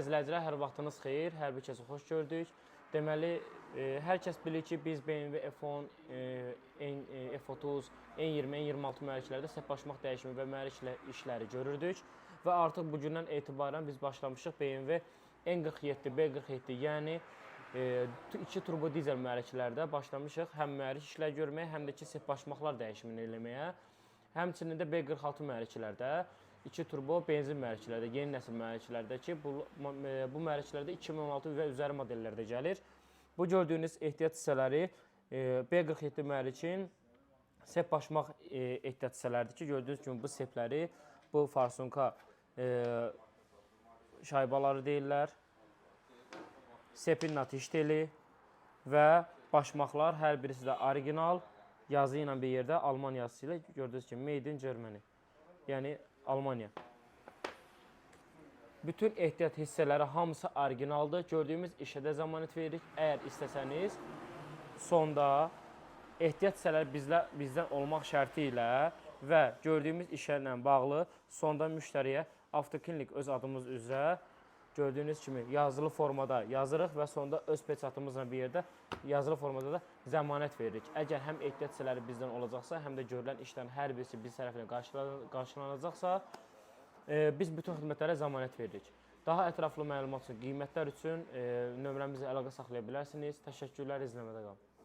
İzləyicilər, hər vaxtınız xeyir, hər bir kəsi xoş gördük. Deməli, hər kəs bilir ki, biz BMW F10, F30, N20, N26 mühərriklərdə səpbaşmaq dəyişimi və mühərrik işləri görürdük. Və artıq bugündən etibarən biz başlamışıq BMW N47, B47, yəni iki turbo dizel mühərriklərdə başlamışıq həm mühərrik işlər görməyə, həm də ki, səpbaşmaqlar dəyişimini eləməyə. Həmçinin də B46 mühərriklərdə, 2 turbo benzin mühərriklərdə, yeni nəsil mühərriklərdə ki, bu mühərriklərdə 2016 və üzəri modellərdə gəlir. Bu gördüyünüz ehtiyat hissələri B47 mühərrikin səpbaşmaq ehtiyat hissələridir ki, gördüyünüz kimi bu sepləri, bu farsonka şaybaları deyirlər, sepin natiş teli və başmaqlar hər birisi də orijinal yazı ilə bir yerdə Alman yazısı ilə gördüyünüz kimi Made in Germany, yəni Almanya. Bütün ehtiyat hissələri hamısı orijinaldır. Gördüyümüz işə də zəmanət veririk. Əgər istəsəniz, sonda ehtiyat hissələri bizdən olmaq şərti ilə və gördüyümüz işlərlə bağlı sonda müştəriyə Avtoklinik öz adımız üzrə gördüyünüz kimi yazılı formada yazırıq və sonda öz peçatımızla bir yerdə yazılı formada da zəmanət veririk. Əgər həm ehtiyat hissələri bizdən olacaqsa, həm də görülən işlərin hər birisi biz tərəfindən qarşılanacaqsa, biz bütün xidmətlərə zəmanət veririk. Daha ətraflı məlumat üçün, qiymətlər üçün nömrəmizə əlaqə saxlaya bilərsiniz. Təşəkkürlər, izləmədə qalın.